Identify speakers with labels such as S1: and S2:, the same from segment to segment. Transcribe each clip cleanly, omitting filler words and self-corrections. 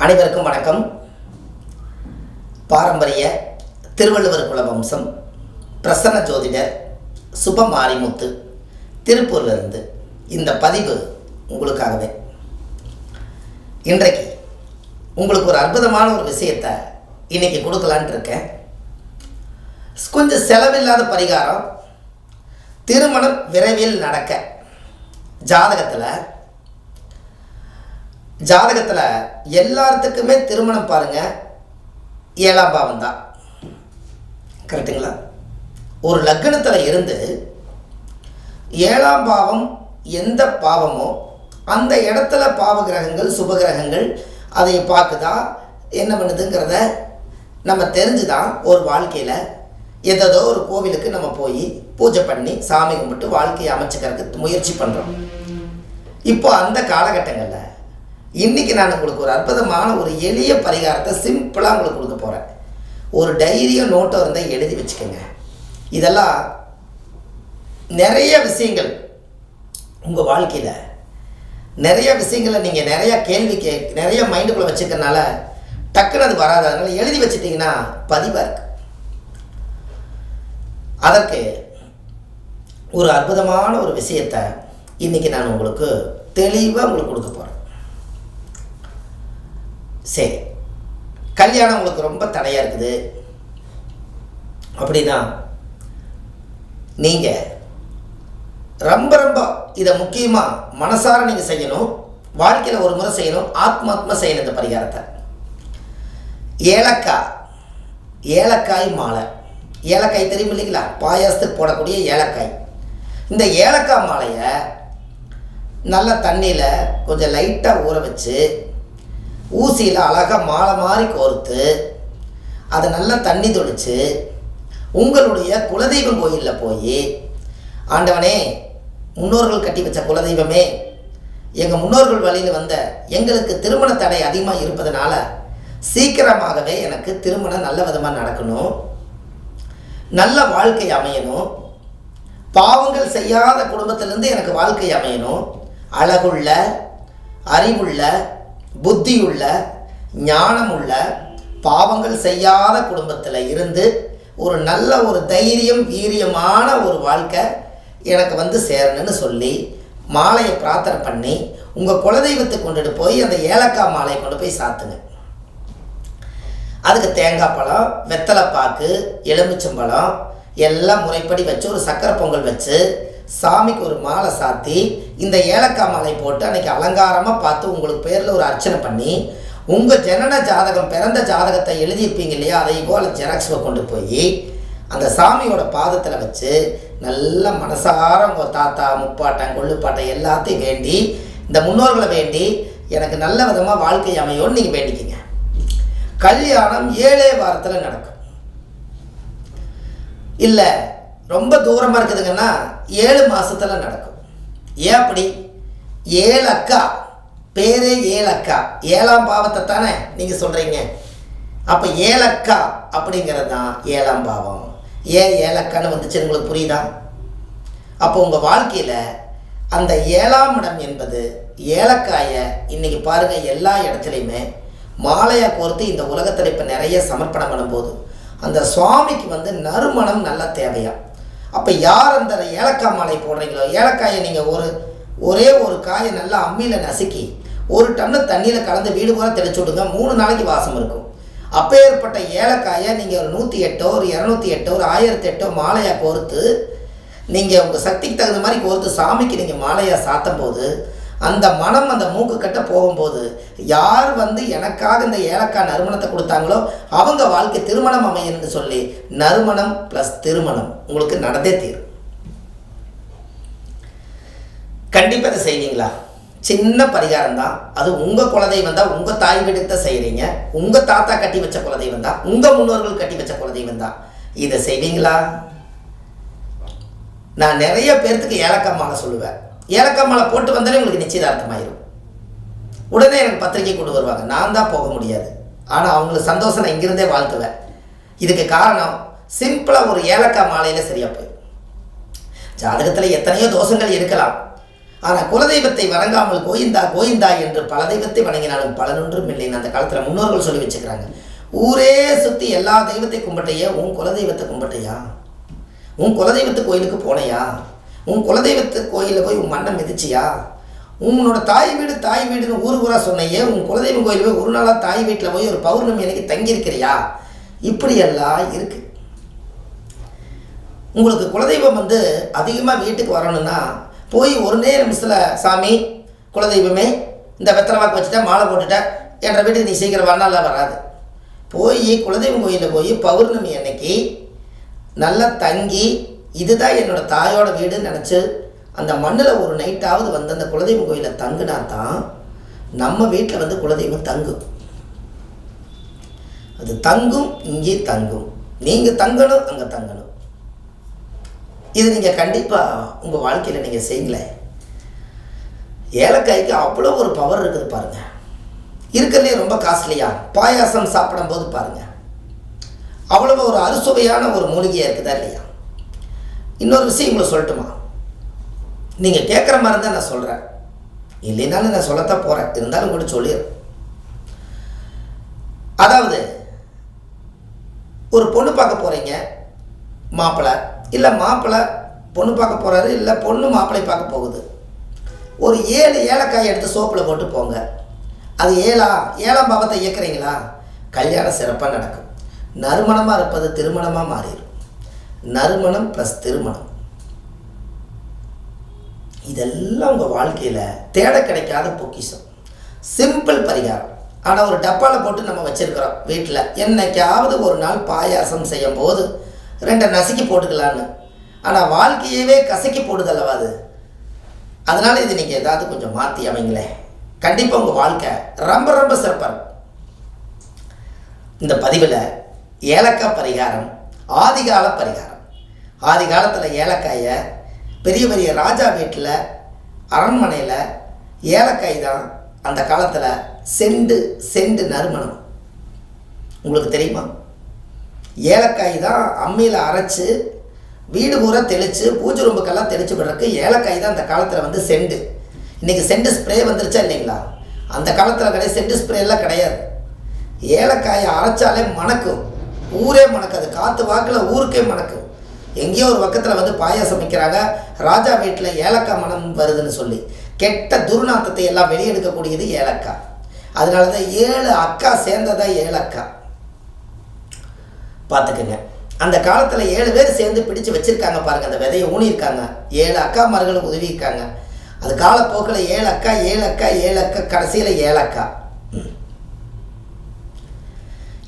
S1: அனைவருக்கும் வணக்கம். பாரம்பரிய திருவள்ளுவர் குல வம்சம் பிரசன்ன ஜோதிடர் சுப மாரிமுத்து திருப்பூரிலிருந்து இந்த பதிவு உங்களுக்காகவே. இன்றைக்கு உங்களுக்கு ஒரு அற்புதமான ஒரு விஷயத்தை இன்னைக்கு கொடுக்கலான் இருக்கேன். கொஞ்சம் செலவில்லாத பரிகாரம். திருமணம் விரைவில் நடக்க ஜாதகத்தில் எல்லாத்துக்குமே திருமணம் பாருங்கள் 7ஆம் பாவம் தான். கரெக்டுங்களா? ஒரு லக்னத்தில் இருந்து 7ஆம் பாவம் எந்த பாவமோ அந்த இடத்துல பாவ கிரகங்கள் சுப கிரகங்கள் அதை பார்க்குதா என்ன பண்ணுதுங்கிறத நம்ம தெரிஞ்சு தான் ஒரு வாழ்க்கையில் ஏதோ ஒரு கோவிலுக்கு நம்ம போய் பூஜை பண்ணி சாமி கும்பிட்டு வாழ்க்கையை அமைச்சுக்கிறதுக்கு முயற்சி பண்ணுறோம். இப்போ அந்த காலகட்டங்களில் இன்றைக்கி நான் உங்களுக்கு ஒரு அற்புதமான ஒரு எளிய பரிகாரத்தை சிம்பிளாக உங்களுக்கு கொடுக்க போகிறேன். ஒரு டைரியோ நோட்டோ இருந்தால் எழுதி வச்சுக்கோங்க. இதெல்லாம் நிறைய விஷயங்கள் உங்கள் வாழ்க்கையில் நிறைய விஷயங்களை நீங்கள் நிறையா கேள்வி நிறைய மைண்டுக்குள்ளே வச்சுக்கிறனால டக்குன்னு அது வராது. அதனால் எழுதி வச்சுட்டிங்கன்னா பதிவாக இருக்குது. அதற்கு ஒரு அற்புதமான ஒரு விஷயத்தை இன்றைக்கி நான் உங்களுக்கு தெளிவாக உங்களுக்கு கொடுக்க போகிறேன். சரி, கல்யாணம் உங்களுக்கு ரொம்ப தடையாக இருக்குது அப்படின்னா நீங்கள் ரொம்ப இதை முக்கியமாக மனசார நீங்கள் செய்யணும். வாழ்க்கையில் ஒரு முறை செய்யணும். ஆத்மாத்மா செய்யணும் இந்த பரிகாரத்தை. ஏலக்காய் மாலை. ஏலக்காய் தெரியும் இல்லைங்களா? பாயாசத்துக்கு போடக்கூடிய ஏலக்காய். இந்த ஏலக்காய் மாலையை நல்ல தண்ணியில் கொஞ்சம் லைட்டாக ஊற வச்சு ஊசியில் அழகாக மாலை மாதிரி கோர்த்து அதை நல்லா தண்ணி தொளித்து உங்களுடைய குலதெய்வம் கோயிலில் போய், ஆண்டவனே, முன்னோர்கள் கட்டி வச்ச குலதெய்வமே, எங்கள் முன்னோர்கள் வழியில் வந்த எங்களுக்கு திருமண தடை அதிகமாக இருப்பதனால சீக்கிரமாகவே எனக்கு திருமணம் நல்ல விதமாக நடக்கணும், நல்ல வாழ்க்கை அமையணும், பாவங்கள் செய்யாத குடும்பத்திலேருந்து எனக்கு வாழ்க்கை அமையணும், அழகுள்ள, அறிவுள்ள, புத்தியுள்ள, ஞானமுள்ள, பாவங்கள் செய்யாத குடும்பத்தில் இருந்து ஒரு நல்ல ஒரு தைரியம் வீரியமான ஒரு வாழ்க்கை எனக்கு சேரணும்னு சொல்லி மாலையை பிரார்த்தனை பண்ணி உங்கள் குலதெய்வத்தை கொண்டுட்டு போய் அந்த ஏலக்காய் மாலையை கொண்டு போய் சாத்துங்க. அதுக்கு தேங்காய் பழம், வெத்தலைப்பாக்கு, எலுமிச்சம்பழம் எல்லாம் முறைப்படி வச்சு ஒரு சக்கரை பொங்கல் வச்சு சாமிக்கு ஒரு மாலை சாத்தி இந்த ஏலக்காய் மாலை போட்டு அன்றைக்கி அலங்காரமாக பார்த்து உங்களுக்கு பேரில் ஒரு அர்ச்சனை பண்ணி உங்கள் ஜனன ஜாதகம் பிறந்த ஜாதகத்தை எழுதியிருப்பீங்க இல்லையா, அதை போல் ஜெராக்ஸை கொண்டு போய் அந்த சாமியோட பாதத்தில் வச்சு நல்ல மனசார உங்கள் தாத்தா முப்பாட்டன் கொள்ளுப்பாட்டன் எல்லாத்தையும் வேண்டி இந்த முன்னோர்களை வேண்டி எனக்கு நல்ல விதமாக வாழ்க்கை அமையோன்னு நீங்கள் வேண்டிக்கிங்க. கல்யாணம் 7 வாரத்தில் நடக்கும். இல்லை ரொம்ப தூரமாக இருக்குதுங்கன்னா 7 மாதத்தில் நடக்கும். ஏன் அப்படி? ஏலக்கா பேரே ஏலக்கா, 7ஆம் பாவத்தை தானே நீங்கள் சொல்கிறீங்க. அப்போ ஏலக்கா அப்படிங்கிறது தான் 7ஆம் பாவம். ஏன் ஏலக்கான்னு வந்துச்சு உங்களுக்கு புரியுதா? அப்போ உங்கள் வாழ்க்கையில் அந்த 7ஆம் இடம் என்பது ஏலக்காயை இன்றைக்கி பாருங்கள் எல்லா இடத்துலையுமே மாலையாக கோர்த்து இந்த உலகத்தில் இப்போ நிறைய சமர்ப்பணம் பண்ணும்போது அந்த சுவாமிக்கு நறுமணம் நல்லா தேவையா. அப்போ யார் அந்த ஏலக்காய் மாலை போடுறீங்களோ, ஏலக்காயை நீங்கள் ஒரே ஒரு காயை நல்லா அம்மியில் நசுக்கி 1 டன்னு தண்ணியில் கலந்து வீடு பூரா தெளிச்சு விடுங்க. 3 நாளைக்கு வாசம் இருக்கும். அப்போ ஏற்பட்ட ஏலக்காயை நீங்கள் ஒரு 108 ஒரு 208 ஒரு 1008 மாலையாக கோர்த்து நீங்கள் உங்கள் சக்திக்கு தகுந்த மாதிரி கோர்த்து சாமிக்கு நீங்கள் மாலையாக சாத்தும் போது அந்த மனம் அந்த மூக்கு கட்ட போகும்போது யார் எனக்காக இந்த ஏலக்காய் நறுமணத்தை கொடுத்தாங்களோ அவங்க வாழ்க்கை திருமணம் அமையன்னு சொல்லி நறுமணம் ப்ளஸ் திருமணம் உங்களுக்கு நடந்தே தீரும். கண்டிப்பாக இதை செய்வீங்களா? சின்ன பரிகாரம் தான். அது உங்கள் குலதெய்வம் தான், உங்கள் தாய் வீடுக்கு தான் செய்கிறீங்க, உங்கள் தாத்தா கட்டி வச்ச குலதெய்வம் தான், உங்கள் முன்னோர்கள் கட்டி வச்ச குலதெய்வம் தான். இதை செய்வீங்களா? நான் நிறைய பேர்த்துக்கு ஏலக்காய் மாலை சொல்லுவேன். ஏலக்காய் மாலை போட்டு வந்தாலே உங்களுக்கு நிச்சயதார்த்தமாயிரும். உடனே எனக்கு பத்திரிக்கை கொண்டு வருவாங்க. நான் தான் போக முடியாது, ஆனால் அவங்களுக்கு சந்தோஷம் நான் இங்கிருந்தே வாழ்த்துவேன். இதுக்கு காரணம் சிம்பிளாக ஒரு ஏலக்காய் மாலையில் சரியாக போய். ஜாதகத்தில் எத்தனையோ தோஷங்கள் இருக்கலாம். ஆனால் குலதெய்வத்தை வணங்காமல் கோயிந்தா கோயிந்தா என்று பல தெய்வத்தை வணங்கினாலும் பலனொன்றும் இல்லைன்னு அந்த காலத்தில் முன்னோர்கள் சொல்லி வச்சுக்கிறாங்க. ஊரே சுற்றி எல்லா தெய்வத்தை கும்பிட்டையே, உன் குலதெய்வத்தை கும்பிட்டையா? உன் குலதெய்வத்து கோயிலுக்கு போனையா? உன் குலதெய்வத்து கோயிலில் போய் உன் மண்ணை மிதிச்சியா? உன்னோட தாய் வீடுன்னு ஊராக சொன்னையே, உன் குலதெய்வம் கோயில் போய் ஒரு நாளாக தாய் வீட்டில் போய் ஒரு பௌர்ணமி அன்னைக்கு தங்கியிருக்கிறியா? இப்படியெல்லாம் இருக்குது. உங்களுக்கு குலதெய்வம் அதிகமாக வீட்டுக்கு வரணும்னா போய் ஒரு நிமிஷத்தில் சாமி குலதெய்வமே இந்த வெத்தலை வாக்கு வச்சுட்டா மாலை போட்டுட்டேன் என்ற வீட்டுக்கு நீ சீக்கிரம் வரனாலாம் வராது. போய் குலதெய்வம் கோயிலில் போய் பௌர்ணமி அன்னைக்கு நல்லா தங்கி இதுதான் என்னோடய தாயோட வீடுன்னு நினச்சி அந்த மண்ணில் ஒரு நைட்டாவது அந்த குலதெய்வம் கோயிலில் தங்குனா தான் நம்ம வீட்டில் குலதெய்வம் தங்கும். அது தங்கும், இங்கே தங்கும். நீங்கள் தங்கணும், அங்கே தங்கணும். இது நீங்கள் கண்டிப்பாக உங்கள் வாழ்க்கையில் நீங்கள் செய்யலை. ஏலக்காய்க்கு அவ்வளோ ஒரு பவர் இருக்குது பாருங்கள். இருக்கிறதுலே ரொம்ப காஸ்ட்லியாக பாயாசம் சாப்பிடும்போது பாருங்கள் அவ்வளோ ஒரு அறுசுவையான ஒரு மூலிகையாக இருக்குதா இல்லையா? இன்னொரு விஷயம் உங்களை சொல்லட்டுமா? நீங்கள் கேட்குற மாதிரி தான் நான் சொல்கிறேன், இல்லைனாலும் நான் சொல்லத்தான் போகிறேன், இருந்தாலும் கூட சொல்லிடுறேன். அதாவது ஒரு பொண்ணு பார்க்க போகிறீங்க, மாப்பிள்ளை இல்லை மாப்பிள்ளை பொண்ணு பார்க்க போகிறாரு, இல்லை பொண்ணு மாப்பிள்ளை பார்க்க போகுது. ஒரு 7 ஏலக்காய் எடுத்து சோப்பில் போட்டு போங்க. அது 7ஆம் பாவத்தை இயக்குறீங்களா, கல்யாணம் சிறப்பாக நடக்கும். நறுமணமாக இருப்பது திருமணமாக மாறிடும். நறுமணம் ப்ளஸ் திருமணம், இதெல்லாம் உங்கள் வாழ்க்கையில் தேட கிடைக்காத பொக்கிஷம். சிம்பிள் பரிகாரம். ஆனால் ஒரு டப்பாவில் போட்டு நம்ம வச்சுருக்கிறோம் வீட்டில். என்னைக்காவது ஒரு நாள் பாயாசம் செய்யும் போது 2 நசுக்கி போட்டுக்கலான்னு. ஆனால் வாழ்க்கையவே கசக்கி போடுதல்லவா அது. அதனால் இது நீங்கள் ஏதாவது கொஞ்சம் மாற்றி அமைங்களேன், கண்டிப்பாக உங்கள் வாழ்க்கை ரொம்ப ரொம்ப சிறப்பாக இருக்கும். இந்த பதிவில் ஏலக்காய் பரிகாரம், ஆதிகால பரிகாரம். ஆதி காலத்தில் ஏலக்காயை பெரிய பெரிய ராஜா வீட்டில் அரண்மனையில் ஏலக்காய் தான் அந்த காலத்தில் செண்டு நறுமணம். உங்களுக்கு தெரியுமா? ஏலக்காய் தான் அம்மியில் அரைச்சி வீடு பூரா தெளித்து பூஜை ரூமுக்கெல்லாம் தெளித்து விடுறதுக்கு ஏலக்காய் தான் அந்த காலத்தில் செண்டு. இன்றைக்கி செண்டு ஸ்ப்ரே வந்துருச்சா இல்லைங்களா? அந்த காலத்தில் கிடையாது, செண்டு ஸ்ப்ரேலாம் கிடையாது. ஏலக்காயை அரைச்சாலே மணக்கும், ஊரே மணக்காது. காற்று வாக்கில் ஊருக்கே மணக்கும். எங்கேயோ ஒரு பக்கத்தில் பாயாசம் வைக்கிறாங்க, ராஜா வீட்டில் ஏலக்காய் மனம் வருதுன்னு சொல்லி கெட்ட துர்நாத்தத்தை எல்லாம் வெளியெடுக்கக்கூடியது ஏலக்காய். அதனால தான் 7 அக்கா சேர்ந்ததான் ஏலக்காய். பார்த்துக்குங்க. அந்த காலத்தில் 7 பேர் சேர்ந்து பிடிச்சு வச்சுருக்காங்க பாருங்கள், அந்த விதையை ஊனியிருக்காங்க. 7 அக்காமார்களும் உதவியிருக்காங்க. அது காலப்போக்கில் 7 அக்கா கடைசியில் ஏலக்காய்.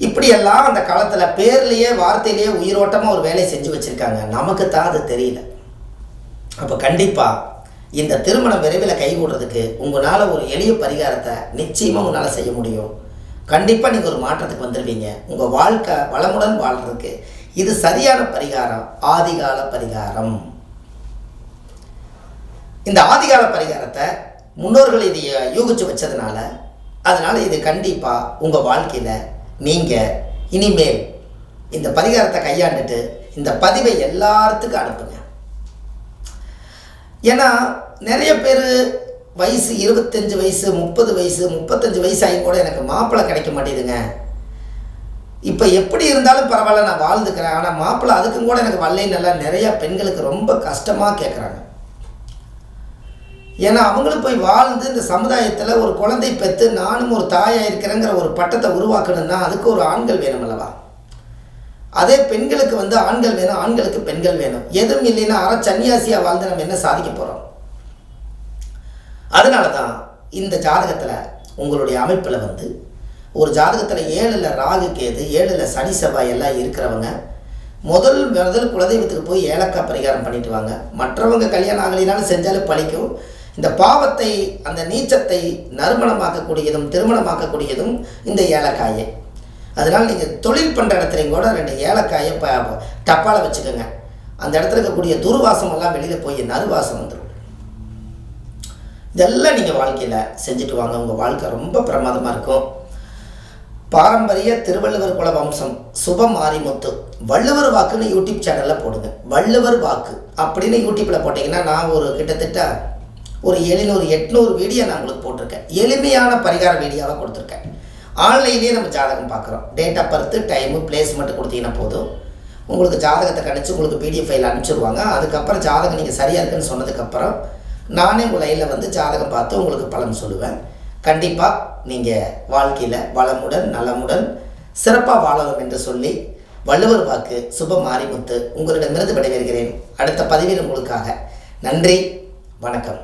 S1: இப்படியெல்லாம் அந்த காலத்தில் பேர்லேயே வார்த்தையிலேயே உயிரோட்டமாக ஒரு வேலையை செஞ்சு வச்சுருக்காங்க. நமக்கு தான் அது தெரியல. அப்போ கண்டிப்பாக இந்த திருமணம் விரைவில் கைகூடுறதுக்கு உங்களால் ஒரு எளிய பரிகாரத்தை நிச்சயமாக உங்களால் செய்ய முடியும். கண்டிப்பாக நீங்கள் ஒரு மாற்றத்துக்கு வந்துடுவீங்க. உங்கள் வாழ்க்கை வளமுடன் வாழ்கிறதுக்கு இது சரியான பரிகாரம், ஆதிகால பரிகாரம். இந்த ஆதிகால பரிகாரத்தை முன்னோர்கள் இதை யூகிச்சு வச்சதுனால அதனால் இது கண்டிப்பாக உங்கள் வாழ்க்கையில் நீங்கள் இனிமேல் இந்த பரிகாரத்தை கையாண்டுட்டு இந்த பதிவை எல்லாத்துக்கும் அனுப்புங்க. ஏன்னா நிறைய பேர் வயசு 25 வயசு 30 வயசு 35 வயசு ஆகி கூட எனக்கு மாப்பிள்ளை கிடைக்க மாட்டேதுங்க, இப்போ எப்படி இருந்தாலும் பரவாயில்ல நான் வாழ்ந்துக்கிறேன், ஆனால் மாப்பிள்ளை அதுக்கும் கூட எனக்கு வரலைன்னு நிறையா பெண்களுக்கு ரொம்ப கஷ்டமாக கேட்குறாங்க. ஏன்னா அவங்களும் போய் வாழ்ந்து இந்த சமுதாயத்தில் ஒரு குழந்தை பெற்று நானும் ஒரு தாயாக இருக்கிறேங்கிற ஒரு பட்டத்தை உருவாக்கணும்னா அதுக்கு ஒரு ஆண்கள் வேணும் அல்லவா? அதே பெண்களுக்கு ஆண்கள் வேணும், ஆண்களுக்கு பெண்கள் வேணும். எதுவும் இல்லைன்னா சன்னியாசியாக வாழ்ந்து நம்ம என்ன சாதிக்க போகிறோம்? அதனால தான் இந்த ஜாதகத்தில் உங்களுடைய அமைப்பில் ஒரு ஜாதகத்தில் 7ல் ராகு கேது 7ல் சனி செவ்வாய் எல்லாம் இருக்கிறவங்க முதல் குலதெய்வத்துக்கு போய் ஏலக்காய் பரிகாரம் பண்ணிட்டு வாங்க. மற்றவங்க கல்யாணம் ஆகலினாலும் செஞ்சாலும் பழிக்கும். இந்த பாவத்தை அந்த நீச்சத்தை நறுமணமாக்கக்கூடியதும் திருமணமாக்கக்கூடியதும் இந்த ஏலக்காயே. அதனால் நீங்கள் தொழில் பண்ணுற இடத்துலையும் கூட 2 ஏலக்காயை டப்பாவில் வச்சுக்கோங்க. அந்த இடத்துல இருக்கக்கூடிய துர்வாசமெல்லாம் வெளியில் போய் நறுவாசம் வந்துடும். இதெல்லாம் நீங்கள் வாழ்க்கையில் செஞ்சுட்டு வாங்க, உங்கள் வாழ்க்கை ரொம்ப பிரமாதமாக இருக்கும். பாரம்பரிய திருவள்ளுவர் குல வம்சம் சுப மாரிமுத்து வள்ளுவர் வாக்குன்னு யூடியூப் சேனலில் போடுங்க. வள்ளுவர் வாக்கு அப்படின்னு யூடியூப்பில் போட்டிங்கன்னா நான் ஒரு கிட்டத்தட்ட ஒரு 700-800 வீடியோ நான் உங்களுக்கு போட்டிருக்கேன். எளிமையான பரிகார வீடியோவாக கொடுத்துருக்கேன். ஆன்லைன்லேயே நம்ம ஜாதகம் பார்க்குறோம். Date of birth, time, place மட்டும் கொடுத்தீங்கன்னா போதும். உங்களுக்கு ஜாதகத்தை கணிச்சு உங்களுக்கு பிடிஎஃப் ஃபைல் அனுப்பிச்சிடுவாங்க. அதுக்கப்புறம் ஜாதகம் நீங்கள் சரியாக இருக்குன்னு சொன்னதுக்கப்புறம் நானே உங்கள் லைனில் வந்து ஜாதகம் பார்த்து உங்களுக்கு பலன் சொல்லுவேன். கண்டிப்பாக நீங்கள் வாழ்க்கையில் வளமுடன் நலமுடன் சிறப்பாக வாழணும் என்று சொல்லி வள்ளுவர் வாக்கு சுப மாரிமுத்து உங்களிடமிருந்து விடைபெறுகிறேன். அடுத்த பதிவில் உங்களுக்காக. நன்றி, வணக்கம்.